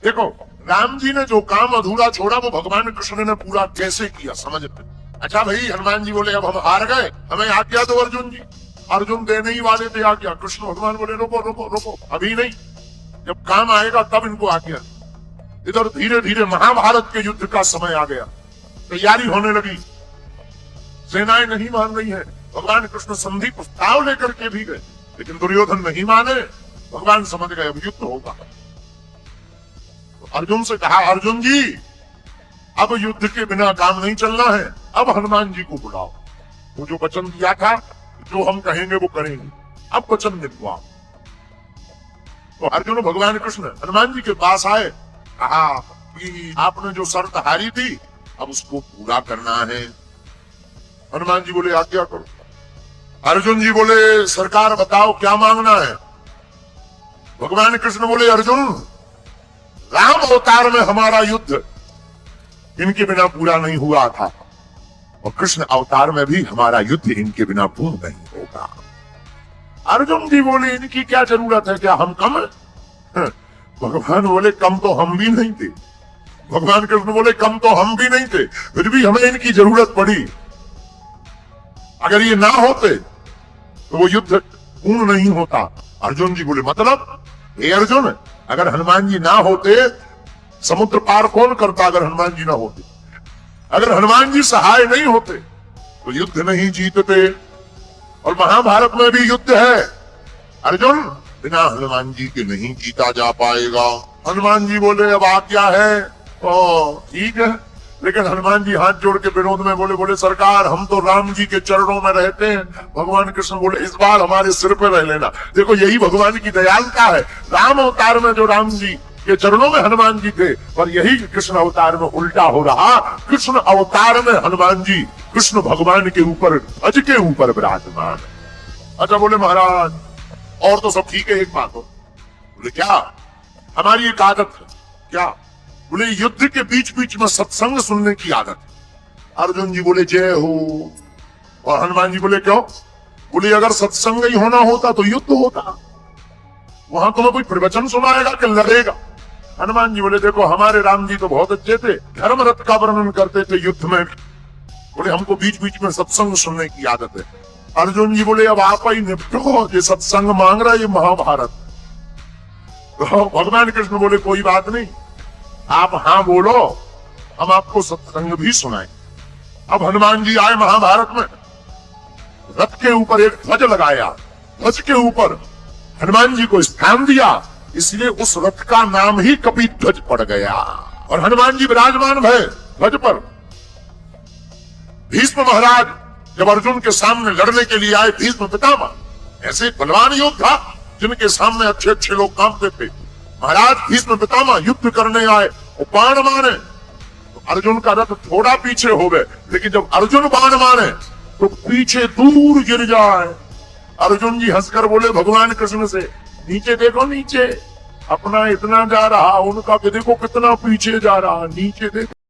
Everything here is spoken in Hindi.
देखो राम जी ने जो काम अधूरा छोड़ा वो भगवान कृष्ण ने पूरा कैसे किया समझ में। अच्छा भाई, हनुमान जी बोले अब हम हार गए, हमें आज्ञा दो अर्जुन जी। अर्जुन देने ही वाले थे आज्ञा, कृष्ण भगवान बोले रोको रोको रोको, अभी नहीं, जब काम आएगा तब इनको आज्ञा। इधर धीरे धीरे महाभारत के युद्ध का समय आ गया, तैयारी होने लगी, सेनाएं नहीं मान रही है। भगवान कृष्ण संधि प्रस्ताव लेकर के भी गए, लेकिन दुर्योधन नहीं माने। भगवान समझ गए अब युद्ध होगा। तो अर्जुन से कहा, अर्जुन जी अब युद्ध के बिना काम नहीं चलना है, अब हनुमान जी को बुलाओ। वो जो वचन दिया था, जो हम कहेंगे वो करेंगे, अब वचन निभवाओ। तो अर्जुन भगवान कृष्ण हनुमान जी के पास आए, कहा कि आपने जो शर्त हारी थी अब उसको पूरा करना है। हनुमान जी बोले आज्ञा करो। अर्जुन जी बोले सरकार बताओ क्या मांगना है। भगवान कृष्ण बोले अर्जुन, राम अवतार में हमारा युद्ध इनके बिना पूरा नहीं हुआ था, और कृष्ण अवतार में भी हमारा युद्ध इनके बिना पूर्ण नहीं होगा। अर्जुन जी बोले इनकी क्या जरूरत है, क्या हम कम है? भगवान बोले कम तो हम भी नहीं थे। भगवान कृष्ण बोले कम तो हम भी नहीं थे, फिर भी हमें इनकी जरूरत पड़ी। अगर ये ना होते तो वो युद्ध पूर्ण नहीं होता। अर्जुन जी बोले मतलब हे अर्जुन, अगर हनुमान जी ना होते समुद्र पार कौन करता? अगर हनुमान जी ना होते, अगर हनुमान जी सहाय नहीं होते तो युद्ध नहीं जीतते। और महाभारत में भी युद्ध है अर्जुन, बिना हनुमान जी के नहीं जीता जा पाएगा। हनुमान जी बोले अब आज्ञा है। ठीक है, लेकिन हनुमान जी हाथ जोड़ के विरोध में बोले सरकार हम तो राम जी के चरणों में रहते हैं। भगवान कृष्ण बोले इस बार हमारे सिर पे रह लेना। देखो यही भगवान की दयालुता है। राम अवतार में जो राम जी के चरणों में हनुमान जी थे, पर यही कृष्ण अवतार में उल्टा हो रहा। कृष्ण अवतार में हनुमान जी कृष्ण भगवान के ऊपर ध्वज के ऊपर विराजमान। अच्छा बोले महाराज और तो सब ठीक है, एक बात हो। बोले क्या? हमारी एक आदत है। क्या? बोले युद्ध के बीच बीच में सत्संग सुनने की आदत है। अर्जुन जी बोले जय हो। और हनुमान जी बोले क्यों? बोले अगर सत्संग ही होना होता तो युद्ध होता, वहां तुम्हें कोई प्रवचन सुनाएगा कि लड़ेगा? हनुमान जी बोले देखो हमारे राम जी तो बहुत अच्छे थे, धर्म रथ का वर्णन करते थे युद्ध में भी। बोले हमको बीच बीच में सत्संग सुनने की आदत है। अर्जुन जी बोले अब आप ही निपटो, ये सत्संग मांग रहा है ये महाभारत। तो भगवान कृष्ण बोले कोई बात नहीं, आप हाँ बोलो, हम आपको सत्संग भी सुनाए। अब हनुमान जी आए महाभारत में, रथ के ऊपर एक ध्वज लगाया, ध्वज के ऊपर हनुमान जी को स्थान दिया, इसलिए उस रथ का नाम ही कपिध्वज पड़ गया। और हनुमान जी विराजमान भय ध्वज पर। भीष्म महाराज जब अर्जुन के सामने लड़ने के लिए आए, भीष्म पितामह ऐसे बलवान योद्धा जिनके सामने अच्छे अच्छे लोग कांपते थे, महाराज भीष्म पितामह युद्ध करने आए और बाण मारे तो अर्जुन का रथ थोड़ा पीछे हो गए, लेकिन जब अर्जुन बाण मारे तो पीछे दूर गिर जाए। अर्जुन जी हंसकर बोले भगवान कृष्ण से, नीचे देखो नीचे, अपना इतना जा रहा, उनका देखो कितना पीछे जा रहा, नीचे देखो।